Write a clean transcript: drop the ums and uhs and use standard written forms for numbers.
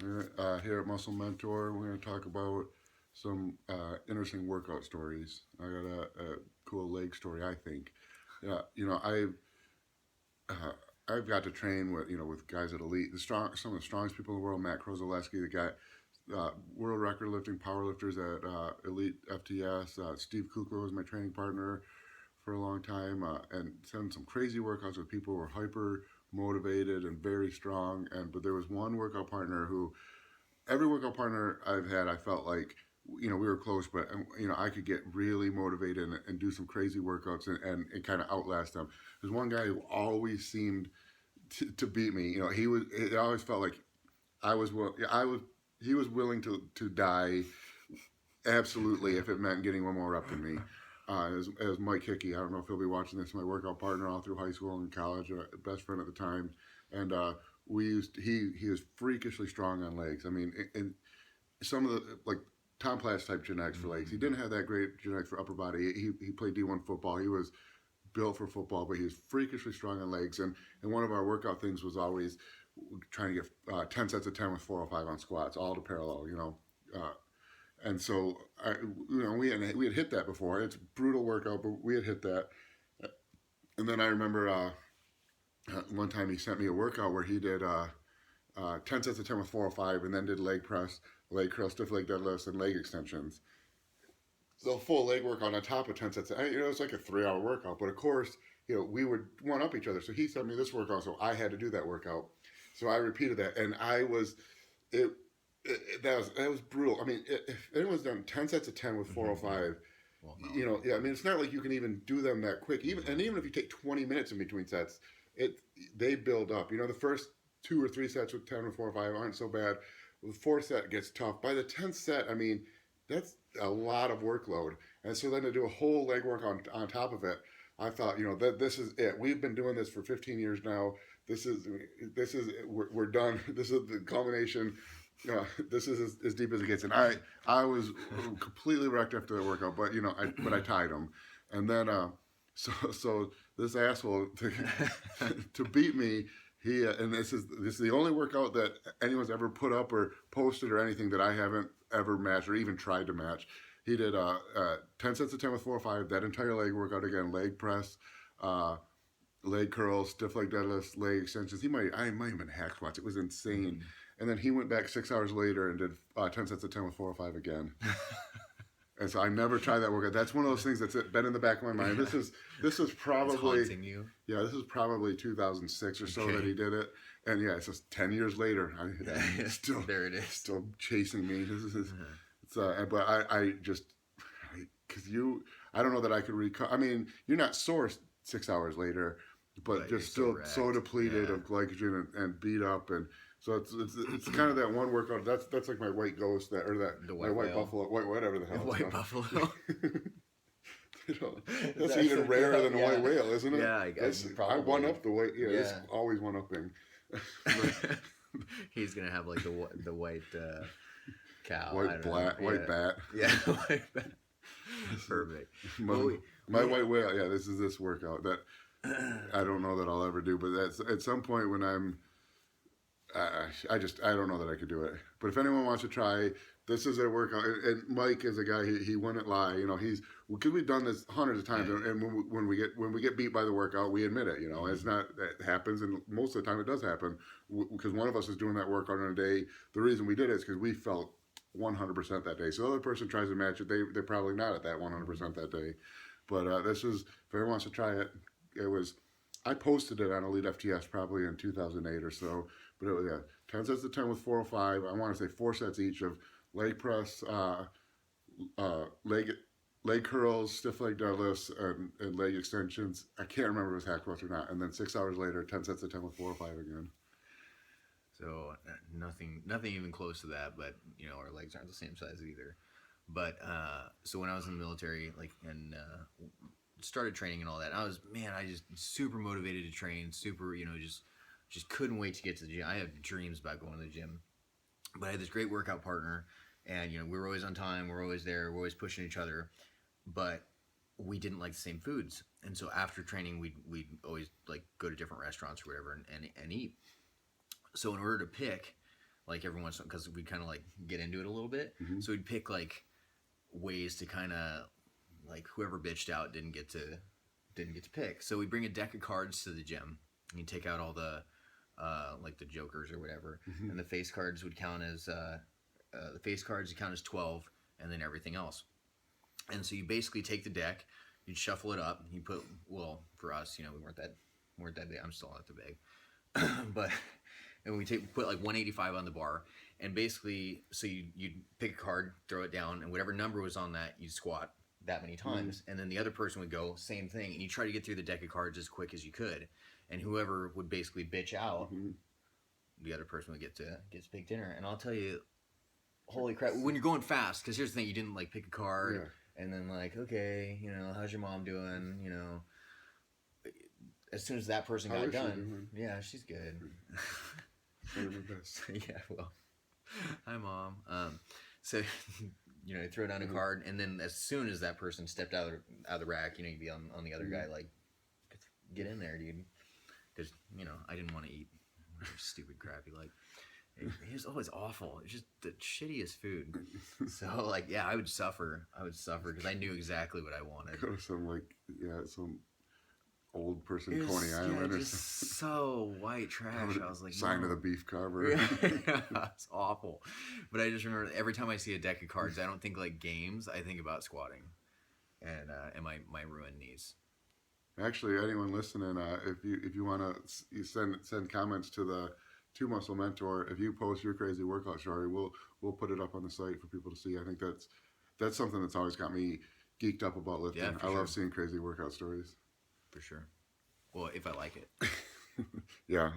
Here at Muscle Mentor, we're going to talk about some interesting workout stories. I got a cool leg story, I think. Yeah, uh, I've got to train with with guys at elite, some of the strongest people in the world. Matt Krozaleski, the guy, world record lifting powerlifters at Elite FTS. Steve Kukla was my training partner for a long time, and done some crazy workouts with people who were hyper motivated and very strong. But there was one workout partner who every workout partner I've had, I felt like we were close, but I could get really motivated and do some crazy workouts and kind of outlast them. There's one guy who always seemed to beat me. It always felt like I was he was willing to die absolutely if it meant getting one more up than me. As Mike Hickey, I don't know if he'll be watching this. My workout partner all through high school and college, best friend at the time, and he was freakishly strong on legs. I mean, and some of the like Tom Platz type genetics for legs. He didn't have that great genetics for upper body. He played D1 football. He was built for football, but he was freakishly strong on legs. And one of our workout things was always trying to get 10 sets of 10 with 405 on squats, all to parallel. And so we had hit that before. It's a brutal workout, but we had hit that. And then I remember one time he sent me a workout where he did 10 sets of 10 with 405 and then did leg press, leg curl, stiff leg deadlifts, and leg extensions. So full leg workout on top of 10 sets. It was like a 3-hour workout, but of course, we would one up each other. So he sent me this workout, so I had to do that workout. So I repeated that, and it, that was brutal. I mean, if anyone's done 10 sets of 10 with 405, Well, no. yeah, I mean, it's not like you can even do them that quick. Even if you take 20 minutes in between sets, they build up. The first 2 or 3 sets with 10 or 4 or 5 aren't so bad. The fourth set gets tough. By the 10th set, I mean, that's a lot of workload. And so then to do a whole leg work on top of it, I thought, that this is it. We've been doing this for 15 years now. We're done. This is the culmination. This is as deep as it gets. And I was completely wrecked after that workout, but I tied him. And then so this asshole to beat me, and this is the only workout that anyone's ever put up or posted or anything that I haven't ever matched or even tried to match. He did 10 sets of 10 with 4 or 5, that entire leg workout again, leg press, leg curls, stiff leg deadlifts, leg extensions. I might have been hack squats. It was insane. And then he went back 6 hours later and did 10 sets of 10 with 4 or 5 again. And so I never tried that workout. That's one of those things that's been in the back of my mind. This is probably It's haunting you. yeah, this is probably 2006 or so that he did it. And yeah, it's just 10 years later. Still There it is. still chasing me. But I just because I don't know that I could recover. I mean, you're not sore 6 hours later, but just still so depleted of glycogen and beat up. And so it's kind of that one workout. That's like my white ghost The my white whale. buffalo, whatever the hell. White buffalo. That's even rarer than a white whale, isn't it? Yeah, I guess I probably. one up the white. Yeah, it's Yeah. always one upping. He's gonna have like the white cow. I White don't know. white bat. Yeah, white bat. Perfect. My white whale. Yeah, this workout that I don't know that I'll ever do, but that's at some point when I don't know that I could do it. But if anyone wants to try, this is a workout. And Mike is a guy. He wouldn't lie. He's because we've done this hundreds of times. And when we get beat by the workout, we admit it. It's not that happens, and most of the time it does happen because one of us is doing that workout on a day. The reason we did it is because we felt 100% that day. So the other person tries to match it, they're probably not at that 100% that day. But this is if anyone wants to try it. I posted it on Elite FTS probably in 2008 or so. But it was 10 sets of 10 with 405. I want to say 4 sets each of leg press, leg curls, stiff leg deadlifts, and leg extensions. I can't remember if it was hack squats or not. And then 6 hours later, 10 sets of 10 with 405 again. So nothing even close to that. But our legs aren't the same size either. But so when I was in the military, and started training and all that, I just super motivated to train, super just couldn't wait to get to the gym. I have dreams about going to the gym, but I had this great workout partner, and we were always on time, we're always there, we're always pushing each other, but we didn't like the same foods, and so after training, we'd always go to different restaurants or whatever and eat. So in order to pick, like every once because we kind of like get into it a little bit. Mhm. So we'd pick like ways to kind of like whoever bitched out didn't get to pick. So we bring a deck of cards to the gym. And you take out all the like the jokers or whatever, Mhm. and the face cards would count as the face cards would count as 12, and then everything else. And so you basically take the deck, you'd shuffle it up, you put well for us, we weren't that big. I'm still not that big, but and we put like 185 on the bar, and basically so you'd pick a card, throw it down, and whatever number was on that, you'd squat that many times, and then the other person would go same thing, and you try to get through the deck of cards as quick as you could, and whoever would basically bitch out, Mhm. the other person would get to pick dinner. And I'll tell you, holy crap, when you're going fast, because here's the thing, you didn't like pick a card, Yeah. and then like, okay, how's your mom doing, as soon as that person How got is she done, doing? yeah, she's good. One of the best. Yeah, well, hi mom. So you throw down a card, and then as soon as that person stepped out of the rack, you'd be on the other guy like, get in there, dude, because I didn't want to eat stupid crappy like. It was always awful. It's just the shittiest food. So like, yeah, I would suffer because I knew exactly what I wanted. Go to some old person It was, Coney Island or just something. so white trash. I was like, Sign no. of the beef cover. Yeah, it's awful. But I just remember every time I see a deck of cards, I don't think like games. I think about squatting, and my ruined knees. Actually, anyone listening, if you want to send comments to the Two Muscle Mentor, if you post your crazy workout story, we'll put it up on the site for people to see. I think that's something that's always got me geeked up about lifting. Yeah, I for love sure. seeing crazy workout stories. For sure. Well, if I like it. Yeah,